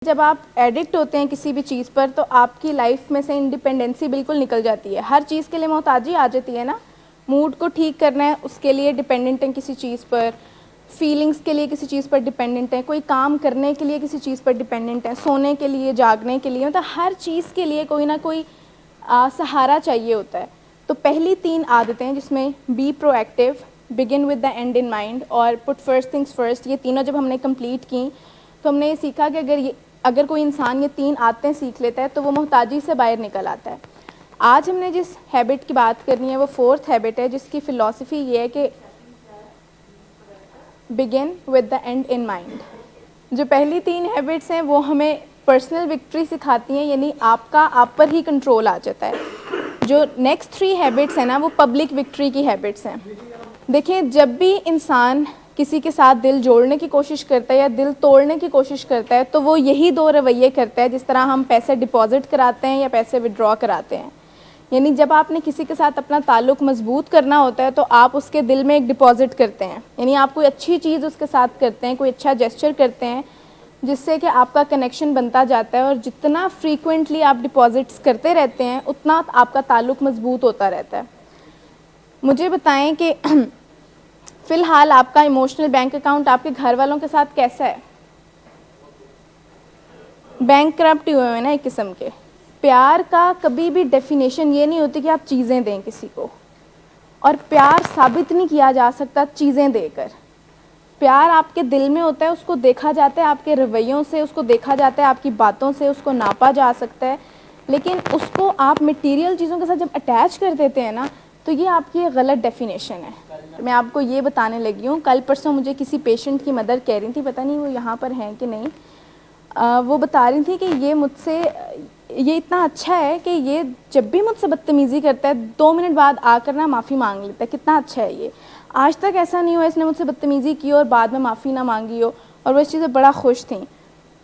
جب آپ ایڈکٹ ہوتے ہیں کسی بھی چیز پر تو آپ کی لائف میں سے انڈیپینڈنسی بالکل نکل جاتی ہے. ہر چیز کے لیے محتاجی آ جاتی ہے نا. موڈ کو ٹھیک کرنا ہے اس کے لیے ڈیپینڈنٹ ہیں کسی چیز پر, فیلنگس کے لیے کسی چیز پر ڈیپینڈنٹ ہے, کوئی کام کرنے کے لیے کسی چیز پر ڈیپینڈنٹ ہے, سونے کے لیے, جاگنے کے لیے, مطلب ہر چیز کے لیے کوئی نہ کوئی سہارا چاہیے ہوتا ہے. تو پہلی 3 عادتیں جس میں be proactive, begin with the end in mind اور پٹ فرسٹ تھنگس فرسٹ, یہ تینوں جب ہم نے کمپلیٹ کی تو ہم نے یہ سیکھا کہ اگر کوئی انسان یہ 3 عادتیں سیکھ لیتا ہے تو وہ محتاجی سے باہر نکل آتا ہے. آج ہم نے جس ہیبٹ کی بات کرنی ہے وہ 4th ہیبٹ ہے جس کی فلاسفی یہ ہے کہ بگن with the end in mind. جو پہلی 3 ہیبٹس ہیں وہ ہمیں پرسنل وکٹری سکھاتی ہیں, یعنی آپ پر ہی کنٹرول آ جاتا ہے. جو نیکسٹ 3 ہیبٹس ہیں نا وہ پبلک وکٹری کی ہیبٹس ہیں. دیکھیں, جب بھی انسان کسی کے ساتھ دل جوڑنے کی کوشش کرتا ہے یا دل توڑنے کی کوشش کرتا ہے تو وہ یہی 2 رویے کرتا ہے جس طرح ہم پیسے ڈپازٹ کراتے ہیں یا پیسے وڈرا کراتے ہیں. یعنی جب آپ نے کسی کے ساتھ اپنا تعلق مضبوط کرنا ہوتا ہے تو آپ اس کے دل میں ایک ڈپازٹ کرتے ہیں, یعنی آپ کوئی اچھی چیز اس کے ساتھ کرتے ہیں, کوئی اچھا جیسچر کرتے ہیں جس سے کہ آپ کا کنیکشن بنتا جاتا ہے, اور جتنا فریکوینٹلی آپ ڈپازٹس کرتے رہتے ہیں اتنا آپ کا تعلق مضبوط ہوتا رہتا ہے. مجھے بتائیں کہ فی الحال آپ کا ایموشنل بینک اکاؤنٹ آپ کے گھر والوں کے ساتھ کیسا ہے؟ بینک کرپٹ ہوئے ہیں نا ایک قسم کے. پیار کا کبھی بھی ڈیفینیشن یہ نہیں ہوتی کہ آپ چیزیں دیں کسی کو, اور پیار ثابت نہیں کیا جا سکتا چیزیں دے کر. پیار آپ کے دل میں ہوتا ہے, اس کو دیکھا جاتا ہے آپ کے رویوں سے, اس کو دیکھا جاتا ہے آپ کی باتوں سے, اس کو ناپا جا سکتا ہے. لیکن اس کو آپ مٹیریل چیزوں کے ساتھ جب اٹیچ کر دیتے ہیں نا تو یہ آپ کی غلط ڈیفینیشن ہے. میں آپ کو یہ بتانے لگی ہوں, کل پرسوں مجھے کسی پیشنٹ کی مدر کہہ رہی تھی, پتہ نہیں وہ یہاں پر ہیں کہ نہیں, وہ بتا رہی تھی کہ یہ مجھ سے یہ اتنا اچھا ہے کہ یہ جب بھی مجھ سے بدتمیزی کرتا ہے 2 منٹ بعد آ کر نا معافی مانگ لیتا ہے. کتنا اچھا ہے یہ, آج تک ایسا نہیں ہوا اس نے مجھ سے بدتمیزی کی اور بعد میں معافی نہ مانگی ہو, اور وہ اس چیز سے بڑا خوش تھیں.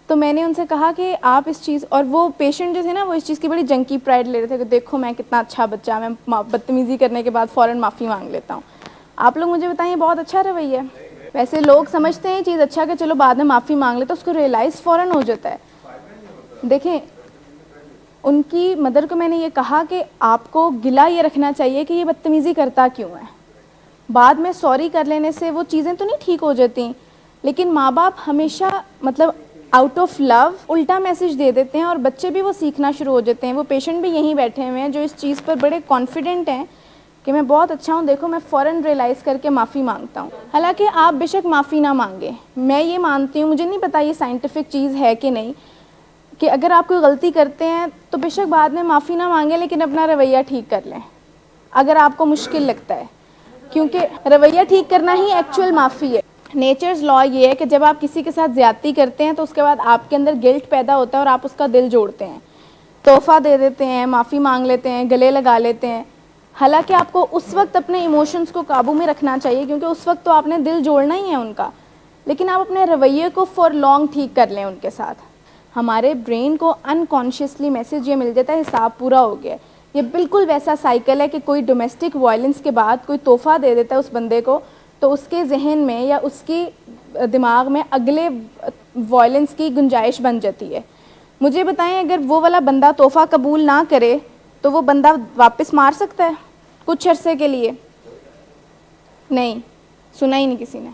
تو میں نے ان سے کہا کہ آپ اس چیز, اور وہ پیشنٹ جو تھے نا وہ اس چیز کی بڑی جنکی پرائڈ لے رہے تھے کہ دیکھو میں کتنا اچھا بچہ, میں بدتمیزی کرنے کے بعد فوراً معافی مانگ لیتا ہوں. آپ لوگ مجھے بتائیں یہ بہت اچھا رویہ ہے. ویسے لوگ سمجھتے ہیں یہ چیز اچھا کہ چلو بعد میں معافی مانگ لیتا, اس کو ریئلائز فوراً ہو جاتا ہے. دیکھیں, ان کی مدر کو میں نے یہ کہا کہ آپ کو گلہ یہ رکھنا چاہیے کہ یہ بدتمیزی کرتا کیوں ہے. بعد میں سوری کر لینے سے وہ چیزیں تو نہیں ٹھیک ہو جاتی, لیکن ماں باپ ہمیشہ مطلب آؤٹ آف لو الٹا میسج دے دیتے ہیں اور بچے بھی وہ سیکھنا شروع ہو جاتے ہیں. وہ پیشنٹ بھی یہیں بیٹھے ہوئے ہیں جو اس چیز پر بڑے کانفیڈنٹ ہیں کہ میں بہت اچھا ہوں, دیکھو میں فوراً ریئلائز کر کے معافی مانگتا ہوں. حالانکہ آپ بے شک معافی نہ مانگیں, میں یہ مانتی ہوں, مجھے نہیں پتہ یہ سائنٹیفک چیز ہے کہ نہیں, کہ اگر آپ کوئی غلطی کرتے ہیں تو بے شک بعد میں معافی نہ مانگیں لیکن اپنا رویہ ٹھیک کر لیں اگر آپ کو مشکل لگتا ہے, کیونکہ رویہ ٹھیک کرنا ہی ایکچوئل معافی ہے. نیچرز لا یہ ہے کہ جب آپ کسی کے ساتھ زیادتی کرتے ہیں تو اس کے بعد آپ کے اندر گلٹ پیدا ہوتا ہے اور آپ اس کا دل جوڑتے ہیں, تحفہ دے دیتے ہیں, معافی مانگ لیتے ہیں, گلے لگا لیتے ہیں. حالانکہ آپ کو اس وقت اپنے ایموشنز کو قابو میں رکھنا چاہیے کیونکہ اس وقت تو آپ نے دل جوڑنا ہی ہے ان کا, لیکن آپ اپنے رویے کو فار لانگ ٹھیک کر لیں ان کے ساتھ. ہمارے برین کو انکانشیسلی میسج یہ مل جاتا ہے حساب پورا ہو گیا. یہ بالکل ویسا سائیکل ہے کہ کوئی ڈومیسٹک وائلنس کے بعد کوئی تحفہ دے دیتا ہے اس بندے کو تو اس کے ذہن میں یا اس کی دماغ میں اگلے وائلنس کی گنجائش بن جاتی ہے. مجھے بتائیں اگر وہ والا بندہ تحفہ قبول نہ کرے تو وہ بندہ واپس مار سکتا ہے کچھ عرصے کے لیے؟ نہیں, سنا ہی نہیں کسی نے.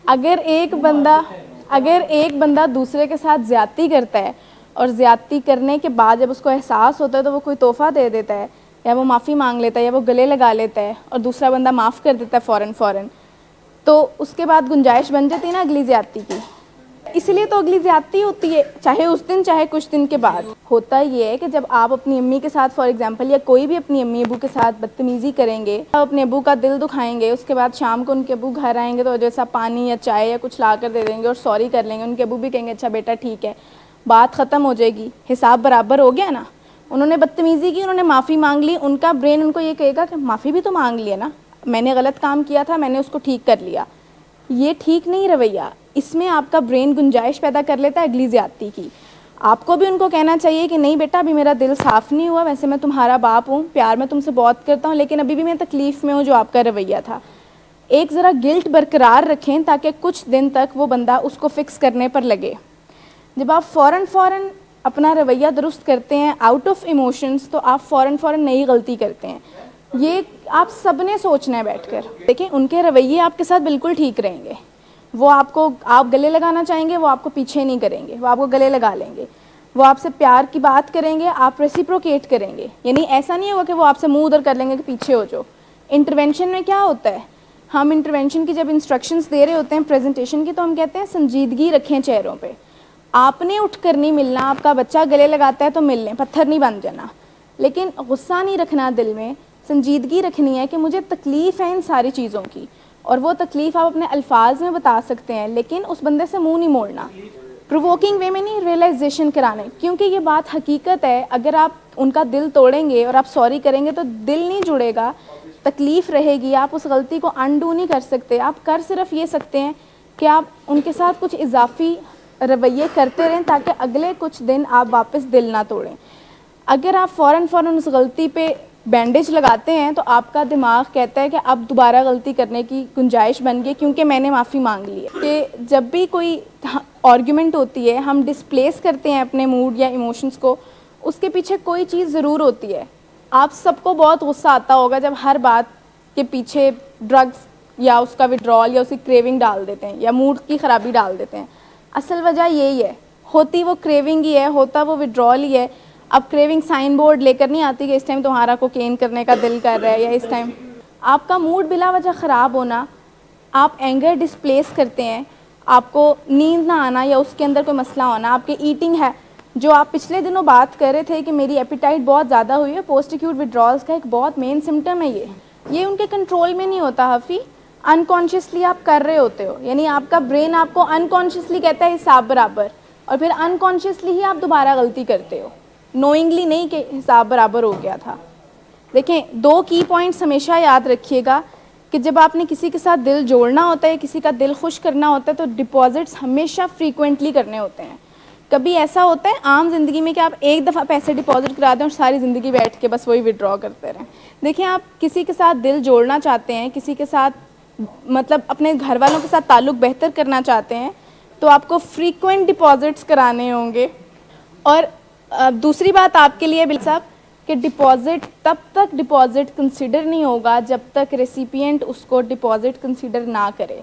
اگر ایک بندہ دوسرے کے ساتھ زیادتی کرتا ہے اور زیادتی کرنے کے بعد جب اس کو احساس ہوتا ہے تو وہ کوئی تحفہ دے دیتا ہے یا وہ معافی مانگ لیتا ہے یا وہ گلے لگا لیتا ہے اور دوسرا بندہ معاف کر دیتا ہے فوراً, تو اس کے بعد گنجائش بن جاتی ہے نا اگلی زیادتی کی. اس لیے تو اگلی زیادتی ہوتی ہے, چاہے اس دن چاہے کچھ دن کے بعد. ہوتا یہ ہے کہ جب آپ اپنی امی کے ساتھ فار ایگزامپل یا کوئی بھی اپنی امی ابو کے ساتھ بدتمیزی کریں گے, آپ اپنے ابو کا دل دکھائیں گے, اس کے بعد شام کو ان کے ابو گھر آئیں گے تو جیسا پانی یا چائے یا کچھ لا کر دے دیں گے اور سوری کر لیں گے, ان کے ابو بھی کہیں گے اچھا بیٹا ٹھیک ہے, بات ختم ہو جائے گی, حساب برابر ہو گیا نا. انہوں نے بدتمیزی کی, انہوں نے معافی مانگ لی, ان کا برین ان کو یہ کہے گا کہ معافی بھی تو مانگ لی ہے نا, میں نے غلط کام کیا تھا, میں نے اس کو ٹھیک کر لیا. یہ ٹھیک نہیں رویہ, اس میں آپ کا برین گنجائش پیدا کر لیتا ہے اگلی زیادتی کی. آپ کو بھی ان کو کہنا چاہیے کہ نہیں بیٹا ابھی میرا دل صاف نہیں ہوا, ویسے میں تمہارا باپ ہوں, پیار میں تم سے بہت کرتا ہوں, لیکن ابھی بھی میں تکلیف میں ہوں جو آپ کا رویہ تھا. ایک ذرا گلٹ برقرار رکھیں تاکہ کچھ دن تک وہ بندہ اس کو فکس کرنے پر لگے. جب آپ فوراً اپنا رویہ درست کرتے ہیں آؤٹ آف ایموشنز تو آپ فوراً نئی غلطی کرتے ہیں. یہ آپ سب نے سوچنا ہے بیٹھ کر. دیکھیں ان کے رویے آپ کے ساتھ بالکل ٹھیک رہیں گے, وہ آپ گلے لگانا چاہیں گے, وہ آپ کو پیچھے نہیں کریں گے, وہ آپ کو گلے لگا لیں گے, وہ آپ سے پیار کی بات کریں گے, آپ ریسیپروکیٹ کریں گے. یعنی ایسا نہیں ہوگا کہ وہ آپ سے منہ ادھر کر لیں گے کہ پیچھے ہو جاؤ. انٹرونشن میں کیا ہوتا ہے, ہم انٹرونشن کی جب انسٹرکشنز دے رہے ہوتے ہیں پریزنٹیشن کی, تو ہم کہتے ہیں سنجیدگی رکھیں چہروں پہ. آپ نے اٹھ کر نہیں ملنا, آپ کا بچہ گلے لگاتا ہے تو مل لیں, پتھر نہیں بن جانا. لیکن غصہ نہیں رکھنا دل میں, سنجیدگی رکھنی ہے کہ مجھے تکلیف ہے ان ساری چیزوں کی, اور وہ تکلیف آپ اپنے الفاظ میں بتا سکتے ہیں, لیکن اس بندے سے منہ نہیں موڑنا. پرووکنگ وے میں نہیں, ریئلائزیشن کرانے, کیونکہ یہ بات حقیقت ہے. اگر آپ ان کا دل توڑیں گے اور آپ سوری کریں گے تو دل نہیں جڑے گا, تکلیف رہے گی, آپ اس غلطی کو انڈو نہیں کر سکتے. آپ کر صرف یہ سکتے ہیں کہ آپ ان کے ساتھ کچھ اضافی رویے کرتے رہیں تاکہ اگلے کچھ دن آپ واپس دل نہ توڑیں. اگر آپ فوراً اس غلطی پہ بینڈیج لگاتے ہیں تو آپ کا دماغ کہتا ہے کہ اب دوبارہ غلطی کرنے کی گنجائش بن گئی کیونکہ میں نے معافی مانگ لی ہے. کہ جب بھی کوئی آرگیومنٹ ہوتی ہے, ہم ڈسپلیس کرتے ہیں اپنے موڈ یا ایموشنز کو, اس کے پیچھے کوئی چیز ضرور ہوتی ہے. آپ سب کو بہت غصہ آتا ہوگا جب ہر بات کے پیچھے ڈرگس یا اس کا وڈرال یا اس کی کریونگ ڈال دیتے ہیں یا موڈ کی خرابی ڈال دیتے ہیں. اصل وجہ یہی ہے, ہوتی وہ کریونگ ہی ہے, ہوتا وہ وڈرال ہی ہے. اب کریونگ سائن بورڈ لے کر نہیں آتی کہ اس ٹائم تمہارا کوکین کرنے کا دل کر رہا ہے, یا اس ٹائم آپ کا موڈ بلا وجہ خراب ہونا, آپ اینگر ڈسپلیس کرتے ہیں, آپ کو نیند نہ آنا یا اس کے اندر کوئی مسئلہ ہونا, آپ کے ایٹنگ ہے جو آپ پچھلے دنوں بات کر رہے تھے کہ میری ایپیٹائٹ بہت زیادہ ہوئی ہے, پوسٹ ایکیوٹ وڈرالز کا ایک بہت مین سمٹم ہے. یہ ان کے کنٹرول میں نہیں ہوتا حفیع, انکانشیسلی آپ کر رہے ہوتے ہو. یعنی آپ کا برین آپ کو انکانشیسلی کہتا ہے حساب برابر, اور پھر انکانشیسلی ہی آپ دوبارہ غلطی کرتے ہو, نوئنگلی نہیں کہ حساب برابر ہو گیا تھا. دیکھیں 2 کی پوائنٹس ہمیشہ یاد رکھیے گا کہ جب آپ نے کسی کے ساتھ دل جوڑنا ہوتا ہے, کسی کا دل خوش کرنا ہوتا ہے, تو ڈپازٹس ہمیشہ فریکوینٹلی کرنے ہوتے ہیں. کبھی ایسا ہوتا ہے عام زندگی میں کہ آپ ایک دفعہ پیسے ڈپازٹ کرا دیں اور ساری زندگی بیٹھ کے بس وہی وڈرا کرتے رہیں. دیکھیں آپ کسی کے ساتھ دل جوڑنا چاہتے ہیں, کسی کے ساتھ مطلب اپنے گھر والوں کے ساتھ تعلق بہتر کرنا چاہتے ہیں, تو آپ کو فریکوینٹ ڈپازٹس کرانے ہوں گے. اور دوسری بات آپ کے لیے بل صاحب کہ ڈپازٹ تب تک ڈپازٹ کنسیڈر نہیں ہوگا جب تک ریسیپینٹ اس کو ڈپازٹ کنسیڈر نہ کرے.